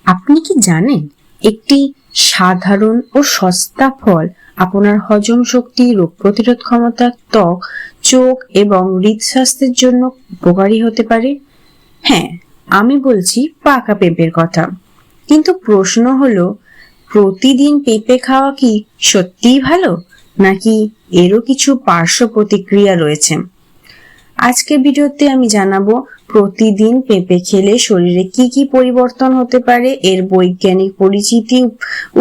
আপনি কি জানেন একটি সাধারণ ও সস্তা ফল আপনার হজম শক্তি, রোগ প্রতিরোধ ক্ষমতা, ত্বক, চোখ এবং হৃদস্বাস্থ্যের জন্য উপকারী হতে পারে? হ্যাঁ, আমি বলছি পাকা পেঁপের কথা। কিন্তু প্রশ্ন হলো, প্রতিদিন পেঁপে খাওয়া কি সত্যিই ভালো, নাকি এরও কিছু পার্শ্ব প্রতিক্রিয়া রয়েছে? আজকের ভিডিওতে আমি জানাবো প্রতিদিন পেঁপে খেলে শরীরে কি কি পরিবর্তন হতে পারে, এর বৈজ্ঞানিক পরিচিতি,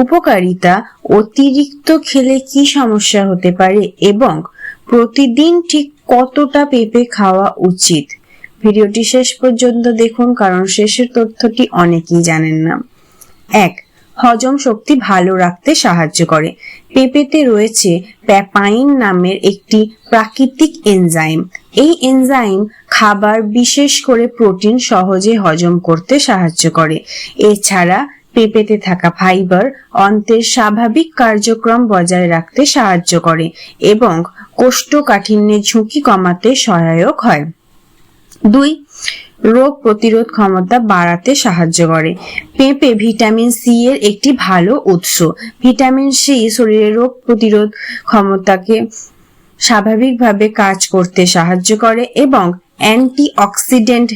উপকারিতা, অতিরিক্ত খেলে কি সমস্যা হতে পারে এবং প্রতিদিন ঠিক কতটা পেঁপে খাওয়া উচিত। ভিডিওটি শেষ পর্যন্ত দেখুন, কারণ শেষের তথ্যটি অনেকেই জানেন না। 1. হজম শক্তি ভালো রাখতে সাহায্য করে। পেঁপেতে রয়েছে প্যাপাইন নামের একটি প্রাকৃতিক এনজাইম। এই এনজাইম খাবার, বিশেষ করে প্রোটিন সহজে হজম করতে সাহায্য করে। এছাড়া পেঁপেতে থাকা ফাইবার অন্ত্রের স্বাভাবিক কার্যক্রম বজায় রাখতে সাহায্য করে এবং কোষ্ঠকাঠিন্যের ঝুঁকি কমাতে সহায়ক হয়। 2. রোগ প্রতিরোধ ক্ষমতা বাড়াতে সাহায্য করে। পেঁপে ভিটামিন সি এর একটি ভালো উৎস। ভিটামিন সি শরীরের রোগ প্রতিরোধ ক্ষমতাকে স্বাভাবিকভাবে কাজ করতে সাহায্য করে এবং অ্যান্টিঅক্সিডেন্ট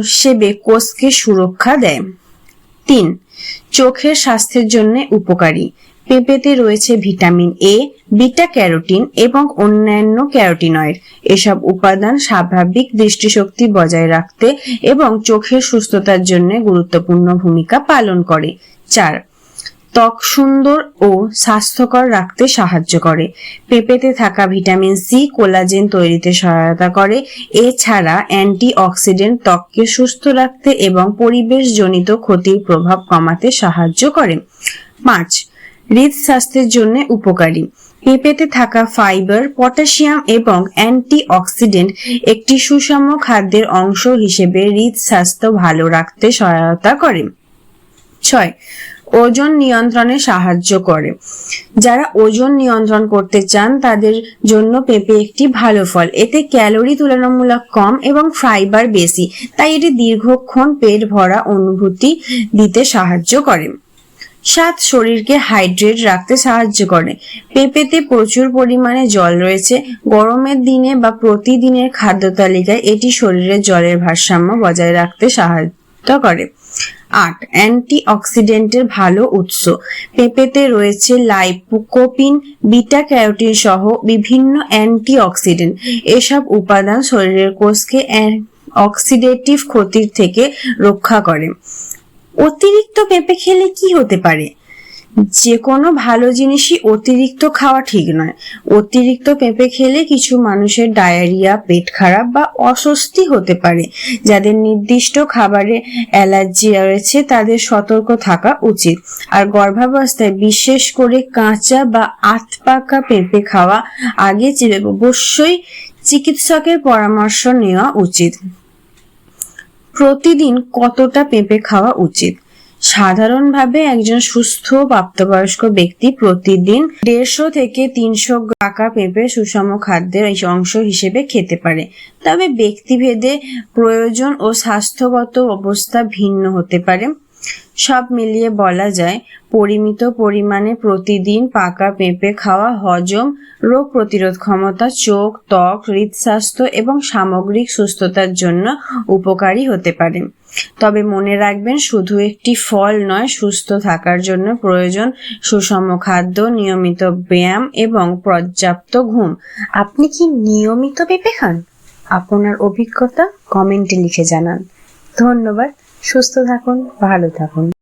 হিসেবে কোষকে সুরক্ষা দেয়। 3. চোখের স্বাস্থ্যের জন্য উপকারী। পেঁপেতে রয়েছে ভিটামিন এ, বিটা ক্যারোটিন এবং অন্যান্য ক্যারোটিনয়েড। এসব উপাদান স্বাভাবিক দৃষ্টিশক্তি বজায় রাখতে এবং চোখের সুস্থতার জন্য গুরুত্বপূর্ণ ভূমিকা পালন করে। 4. ত্বক সুন্দর ও স্বাস্থ্যকর রাখতে সাহায্য করে। পেঁপেতে থাকা ভিটামিন সি কোলাজেন তৈরিতে সহায়তা করে। এছাড়া অ্যান্টিঅক্সিডেন্ট ত্বককে সুস্থ রাখতে এবং পরিবেশজনিত ক্ষতির প্রভাব কমাতে সাহায্য করে। 5. হৃদস্বাস্থ্যের জন্য উপকারী। পেঁপেতে থাকা ফাইবার, পটাশিয়াম এবং অ্যান্টিঅক্সিডেন্ট একটি সুষম খাদ্যের অংশ হিসেবে হৃদস্বাস্থ্য ভালো রাখতে সহায়তা করে। 6. ওজন নিয়ন্ত্রণে সাহায্য করে। যারা ওজন নিয়ন্ত্রণ করতে চান তাদের জন্য পেঁপে একটি ভালো ফল। এতে ক্যালোরি তুলনামূলক কম এবং ফাইবার বেশি, তাই এটি দীর্ঘক্ষণ পেট ভরা অনুভূতি দিতে সাহায্য করে। 7. শরীরকে হাইড্রেট রাখতে সাহায্য করে। পেঁপেতে প্রচুর পরিমাণে জল রয়েছে। গরমের দিনে বা প্রতিদিনের খাদ্য তালিকায় এটি শরীরের জলের ভারসাম্য বজায় রাখতে সাহায্য করে। 8. অ্যান্টিঅক্সিডেন্টের ভালো উৎস। পেঁপেতে রয়েছে লাইকোপিন, বিটা ক্যারোটিন সহ বিভিন্ন অ্যান্টিঅক্সিডেন্ট। এসব উপাদান শরীরের কোষকে অক্সিডেটিভ ক্ষতির থেকে রক্ষা করে। অতিরিক্ত পেঁপে খেলে কি হতে পারে? যে কোনো ভালো জিনিসই অতিরিক্ত খাওয়া ঠিক নয়। অতিরিক্ত পেঁপে খেলে কিছু মানুষের ডায়রিয়া, পেট খারাপ বা অস্বস্তি হতে পারে। যাদের নির্দিষ্ট খাবারে অ্যালার্জি রয়েছে তাদের সতর্ক থাকা উচিত। আর গর্ভাবস্থায় বিশেষ করে কাঁচা বা আধ পাকা পেঁপে খাওয়া আগে অবশ্যই চিকিৎসকের পরামর্শ নেওয়া উচিত। প্রতিদিন কতটা পেঁপে খাওয়া উচিত? সাধারণভাবে একজন সুস্থ প্রাপ্তবয়স্ক ব্যক্তি প্রতিদিন 150 থেকে 300 পাকা পেঁপে সুষম খাদ্যের অংশ হিসেবে খেতে পারে। তবে ব্যক্তিভেদে প্রয়োজন ও স্বাস্থ্যগত অবস্থা ভিন্ন হতে পারে। সব মিলিয়ে বলা যায়, পরিমিত পরিমাণে প্রতিদিন পাকা পেঁপে খাওয়া হজম, রোগ প্রতিরোধ ক্ষমতা, চোখ, ত্বক, হৃদস্বাস্থ্য এবং সামগ্রিক সুস্থতার জন্য উপকারী হতে পারে। তবে মনে রাখবেন, শুধু একটি ফল নয়, সুস্থ থাকার জন্য প্রয়োজন সুষম খাদ্য, নিয়মিত ব্যায়াম এবং পর্যাপ্ত ঘুম। আপনি কি নিয়মিত পেঁপে খান? আপনার অভিজ্ঞতা কমেন্টে লিখে জানান। ধন্যবাদ। সুস্থ থাকুন, ভালো থাকুন।